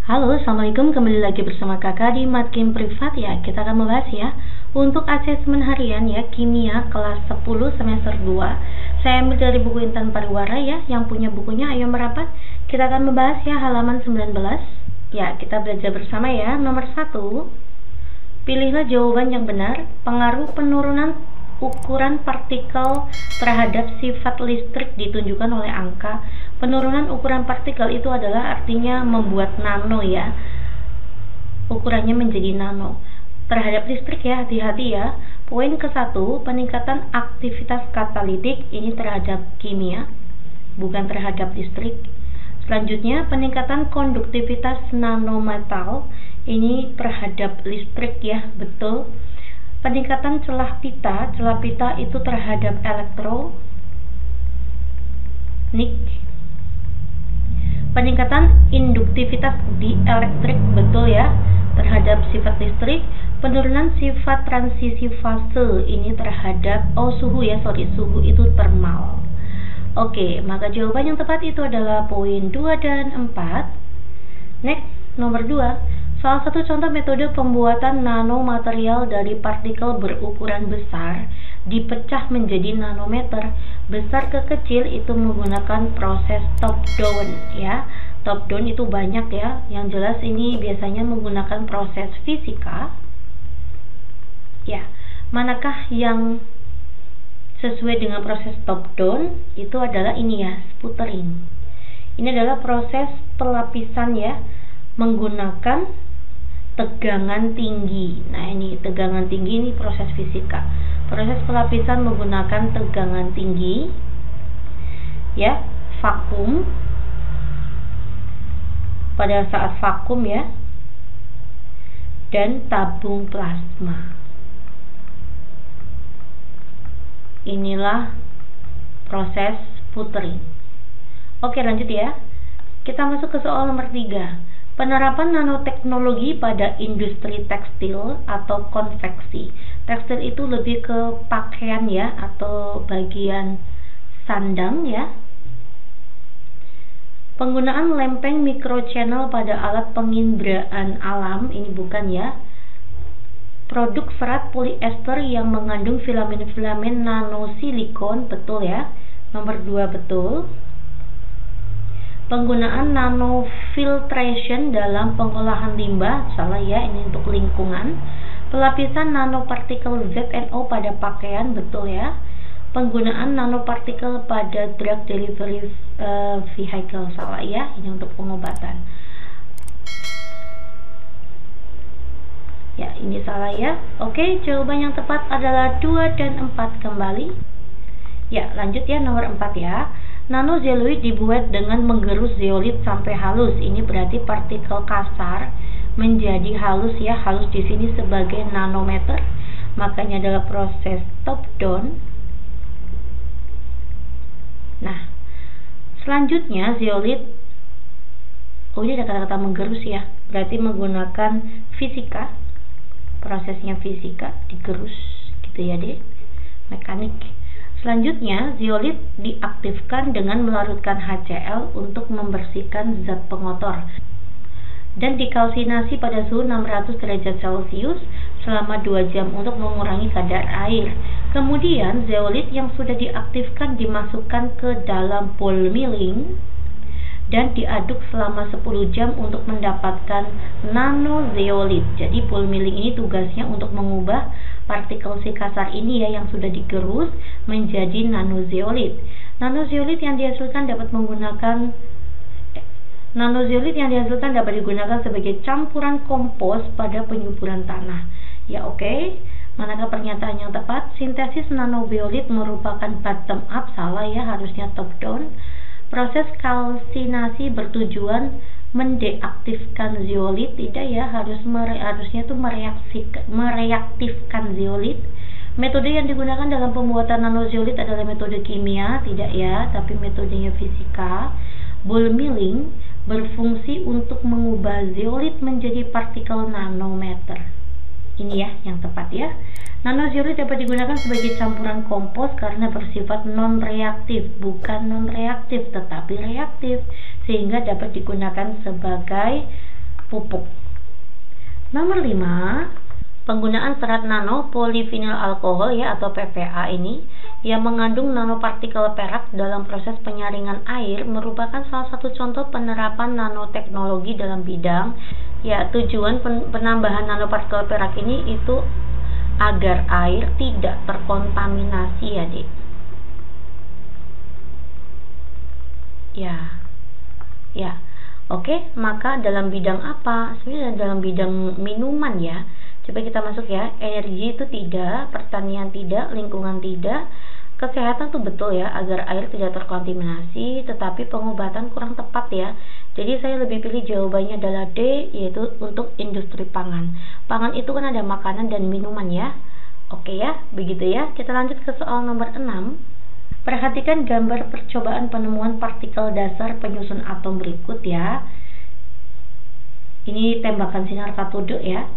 Halo, Assalamualaikum. Kembali lagi bersama kakak di Matkim Privat ya. Kita akan membahas ya untuk asesmen harian ya kimia kelas 10 semester 2. Saya ambil dari buku Intan Pariwara ya. Yang punya bukunya ayo merapat. Kita akan membahas ya halaman 19. Ya, kita belajar bersama ya. Nomor 1. Pilihlah jawaban yang benar. Pengaruh penurunan ukuran partikel terhadap sifat listrik ditunjukkan oleh angka. Penurunan ukuran partikel itu adalah artinya membuat nano ya, ukurannya menjadi nano. Terhadap listrik ya, hati-hati ya. Poin ke-1, peningkatan aktivitas katalitik, ini terhadap kimia, bukan terhadap listrik. Selanjutnya, peningkatan konduktivitas nanometal, ini terhadap listrik ya, betul. Peningkatan celah pita itu terhadap elektronik. Peningkatan induktivitas dielektrik, betul ya, terhadap sifat listrik. Penurunan sifat transisi fase, ini terhadap suhu ya, suhu itu thermal. Oke, maka jawaban yang tepat itu adalah poin 2 dan 4. Next, nomor 2. Salah satu contoh metode pembuatan nanomaterial dari partikel berukuran besar dipecah menjadi nanometer. Besar ke kecil itu menggunakan proses top down ya. Top down itu banyak ya. Yang jelas ini biasanya menggunakan proses fisika. Ya, manakah yang sesuai dengan proses top down? Itu adalah ini ya, sputtering. Ini adalah proses pelapisan ya, menggunakan tegangan tinggi. Nah, ini tegangan tinggi, ini proses fisika. Proses pelapisan menggunakan tegangan tinggi ya, vakum. Pada saat vakum ya, dan tabung plasma. Inilah proses sputtering. Oke, lanjut ya. Kita masuk ke soal nomor 3. Penerapan nanoteknologi pada industri tekstil atau konveksi. Tekstil itu lebih ke pakaian ya, atau bagian sandang ya. Penggunaan lempeng microchannel pada alat penginderaan alam, ini bukan ya. Produk serat poliester yang mengandung filamen-filamen nanosilikon, betul ya. Nomor 2 betul. Penggunaan nanofiltration dalam pengolahan limbah, salah ya, ini untuk lingkungan. Pelapisan nanopartikel ZNO pada pakaian, betul ya. Penggunaan nanopartikel pada drug delivery vehicle, salah ya, ini untuk pengobatan. Ya, ini salah ya. Oke, jawaban yang tepat adalah 2 dan 4 kembali. Ya, lanjut ya, nomor 4 ya. Nanozeolit dibuat dengan menggerus zeolit sampai halus. Ini berarti partikel kasar menjadi halus ya. Halus di sini sebagai nanometer. Makanya adalah proses top down. Nah, selanjutnya zeolit. Ini ada kata-kata menggerus ya. Berarti menggunakan fisika. Prosesnya fisika, digerus gitu ya deh. Mekanik. Selanjutnya, zeolit diaktifkan dengan melarutkan HCl untuk membersihkan zat pengotor dan dikalsinasi pada suhu 600 derajat Celcius selama 2 jam untuk mengurangi kadar air. Kemudian, zeolit yang sudah diaktifkan dimasukkan ke dalam ball milling dan diaduk selama 10 jam untuk mendapatkan nanozeolit. Jadi ball milling ini tugasnya untuk mengubah partikel si kasar ini ya, yang sudah digerus menjadi nanozeolit. Nanozeolit yang dihasilkan dapat digunakan sebagai campuran kompos pada penyuburan tanah. Ya, oke. Manakah pernyataan yang tepat? Sintesis nanozeolit merupakan bottom up, salah ya, harusnya top down. Proses kalsinasi bertujuan mendeaktifkan zeolit, tidak ya, harusnya itu mereaktifkan zeolit. Metode yang digunakan dalam pembuatan nanozeolit adalah metode kimia, tidak ya, tapi metodenya fisika. Ball milling berfungsi untuk mengubah zeolit menjadi partikel nanometer. Ini ya yang tepat ya. Nanozeolit dapat digunakan sebagai campuran kompos karena bersifat non-reaktif, bukan non-reaktif tetapi reaktif, sehingga dapat digunakan sebagai pupuk. Nomor 5, penggunaan serat nano polivinyl alkohol ya atau PVA ini yang mengandung nanopartikel perak dalam proses penyaringan air merupakan salah satu contoh penerapan nanoteknologi dalam bidang ya. Tujuan penambahan nanopartikel perak ini itu agar air tidak terkontaminasi ya Dek. Ya. Oke, maka dalam bidang apa? Sebenarnya dalam bidang minuman ya. Coba kita masuk ya. Energi itu tidak, pertanian tidak, lingkungan tidak, kesehatan tuh betul ya, agar air tidak terkontaminasi, tetapi pengobatan kurang tepat ya. Jadi saya lebih pilih jawabannya adalah D, yaitu untuk industri pangan. Pangan itu kan ada makanan dan minuman ya. Oke ya, begitu ya. Kita lanjut ke soal nomor 6. Perhatikan gambar percobaan penemuan partikel dasar penyusun atom berikut ya. Ini tembakan sinar katode ya.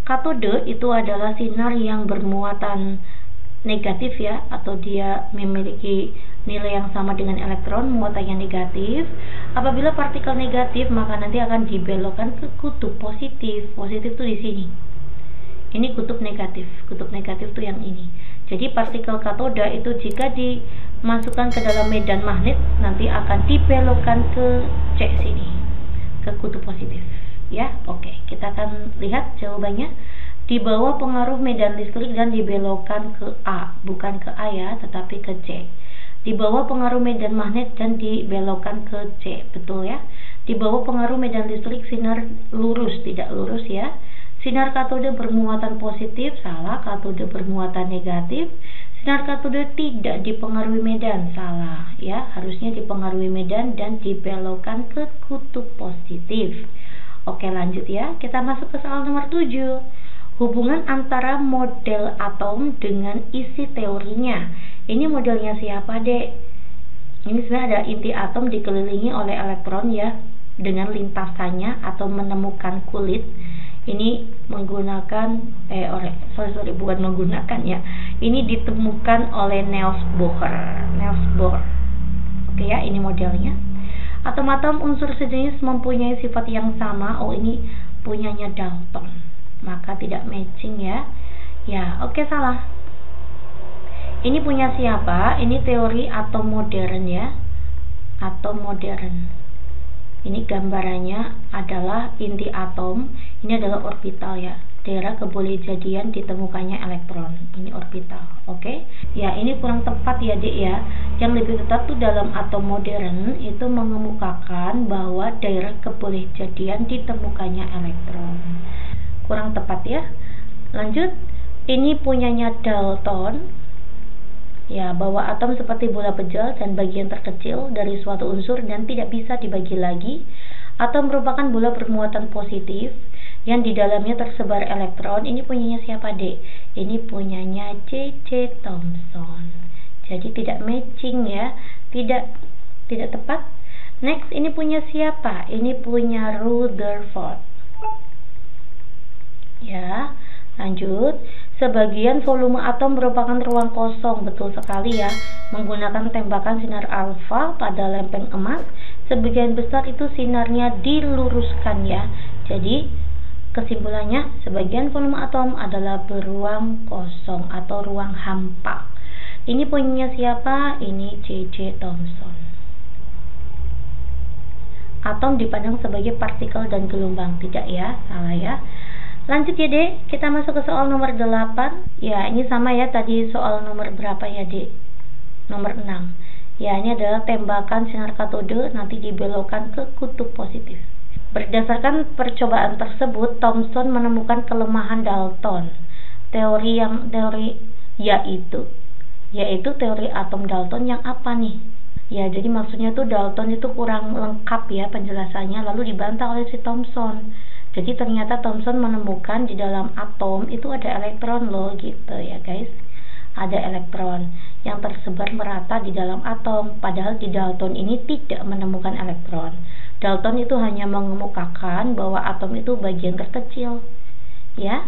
Katode itu adalah sinar yang bermuatan negatif ya, atau dia memiliki nilai yang sama dengan elektron, muatannya negatif. Apabila partikel negatif, maka nanti akan dibelokkan ke kutub positif. Positif itu di sini. Ini kutub negatif. Kutub negatif itu yang ini. Jadi partikel katoda itu jika dimasukkan ke dalam medan magnet nanti akan dibelokkan ke C sini, ke kutub positif ya. Oke, kita akan lihat jawabannya. Di bawah pengaruh medan listrik dan dibelokkan ke A, bukan ke A ya, tetapi ke C. Di bawah pengaruh medan magnet dan dibelokkan ke C, betul ya. Di bawah pengaruh medan listrik sinar lurus, tidak lurus ya. Sinar katode bermuatan positif, salah, katode bermuatan negatif. Sinar katode tidak dipengaruhi medan, salah ya, harusnya dipengaruhi medan dan dibelokkan ke kutub positif. Oke, lanjut ya. Kita masuk ke soal nomor 7. Hubungan antara model atom dengan isi teorinya. Ini modelnya siapa, Dek? Ini sebenarnya ada inti atom dikelilingi oleh elektron ya, dengan lintasannya atau menemukan kulit. Ini menggunakan bukan menggunakan ya. Ini ditemukan oleh Niels Bohr. Oke ya, ini modelnya. Atom-atom unsur sejenis mempunyai sifat yang sama. Oh, ini punyanya Dalton. Maka tidak matching ya. Ya, oke, salah. Ini punya siapa? Ini teori atom modern ya. Atom modern. Ini gambarannya adalah inti atom. Ini adalah orbital ya. Daerah kebolehjadian ditemukannya elektron. Ini orbital. Oke. Ya, ini kurang tepat ya, Dek ya. Yang lebih tepat tuh dalam atom modern itu mengemukakan bahwa daerah kebolehjadian ditemukannya elektron. Kurang tepat ya. Lanjut. Ini punyanya Dalton. Ya, bahwa atom seperti bola pejal dan bagian terkecil dari suatu unsur dan tidak bisa dibagi lagi. Atom merupakan bola bermuatan positif yang di dalamnya tersebar elektron. Ini punyanya siapa, Dek? Ini punyanya C.C. Thomson. Jadi tidak matching ya, tidak tepat. Next, ini punya siapa? Ini punya Rutherford. Ya, lanjut. Sebagian volume atom merupakan ruang kosong, betul sekali ya. Menggunakan tembakan sinar alfa pada lempeng emas, sebagian besar itu sinarnya diluruskan ya. Jadi kesimpulannya, sebagian volume atom adalah beruang kosong atau ruang hampa. Ini punya siapa? Ini C.C. Thomson. Atom dipandang sebagai partikel dan gelombang, tidak ya, salah ya. Lanjut ya, Dek, kita masuk ke soal nomor 8. Ya, ini sama ya, tadi soal nomor berapa ya, Dek? Nomor 6. Ya, ini adalah tembakan sinar katode nanti dibelokkan ke kutub positif. Berdasarkan percobaan tersebut, Thomson menemukan kelemahan Dalton. Teori yaitu teori atom Dalton yang apa nih? Ya, jadi maksudnya tuh Dalton itu kurang lengkap ya penjelasannya, lalu dibantah oleh si Thomson. Jadi ternyata Thomson menemukan di dalam atom itu ada elektron loh, gitu ya guys. Ada elektron yang tersebar merata di dalam atom, padahal di Dalton ini tidak menemukan elektron. Dalton itu hanya mengemukakan bahwa atom itu bagian terkecil. Ya,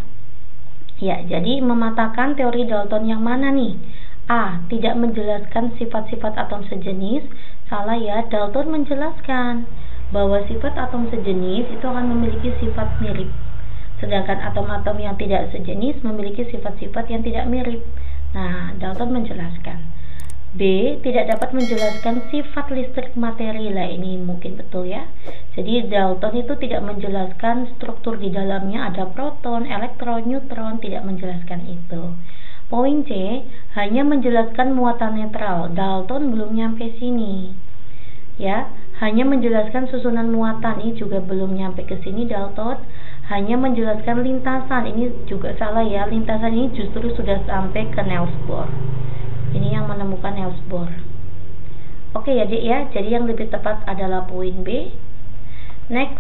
jadi mematahkan teori Dalton yang mana nih? A. Tidak menjelaskan sifat-sifat atom sejenis. Salah ya, Dalton menjelaskan. bahwa sifat atom sejenis itu akan memiliki sifat mirip, sedangkan atom-atom yang tidak sejenis memiliki sifat-sifat yang tidak mirip. Nah, Dalton menjelaskan. B. Tidak dapat menjelaskan sifat listrik materi. Lah, ini mungkin betul ya. Jadi Dalton itu tidak menjelaskan struktur di dalamnya, ada proton, elektron, neutron, tidak menjelaskan itu. Poin C. Hanya menjelaskan muatan netral. Dalton belum nyampe sini. Ya, hanya menjelaskan susunan muatan, ini juga belum nyampe ke sini. Dalton hanya menjelaskan lintasan, ini juga salah ya. Lintasan ini justru sudah sampai ke Niels Bohr. Ini yang menemukan Niels Bohr. Oke ya, Dik ya. Jadi yang lebih tepat adalah poin B. Next,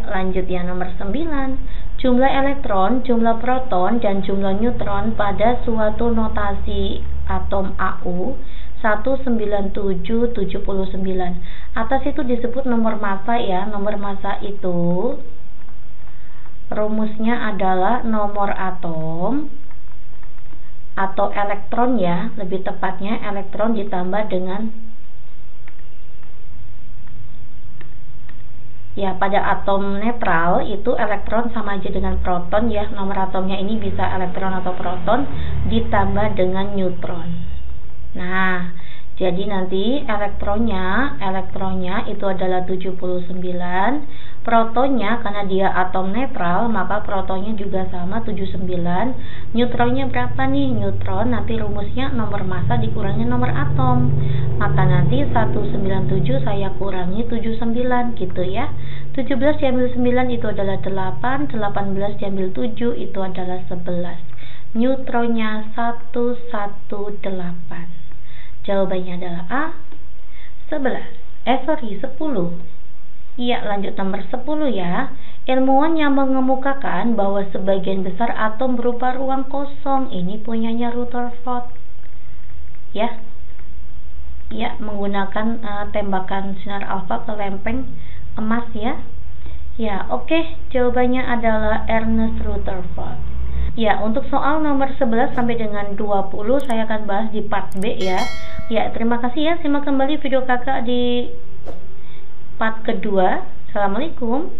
lanjut ya, nomor 9. Jumlah elektron, jumlah proton, dan jumlah neutron pada suatu notasi atom AU 19779. Atas itu disebut nomor massa ya. Nomor massa itu rumusnya adalah nomor atom atau elektron ya, lebih tepatnya elektron ditambah dengan ya, pada atom netral itu elektron sama aja dengan proton ya. Nomor atomnya ini bisa elektron atau proton ditambah dengan neutron. Nah, jadi nanti elektronnya itu adalah 79, protonnya karena dia atom netral maka protonnya juga sama 79. Neutronnya berapa nih? Neutron nanti rumusnya nomor massa dikurangi nomor atom. Maka nanti 197 saya kurangi 79 gitu ya. 17 diambil 9 itu adalah 8, 18 diambil 7 itu adalah 11. Neutronnya 118. Jawabannya adalah A, 10. Iya, lanjut nomor 10 ya. Ilmuwan yang mengemukakan bahwa sebagian besar atom berupa ruang kosong. Ini punyanya Rutherford. Ya, menggunakan tembakan sinar alfa ke lempeng emas ya. Ya, oke. Jawabannya adalah Ernest Rutherford. Ya, untuk soal nomor 11 sampai dengan 20 saya akan bahas di part B ya. Ya, terima kasih ya. Simak kembali video kakak di part kedua. Assalamualaikum.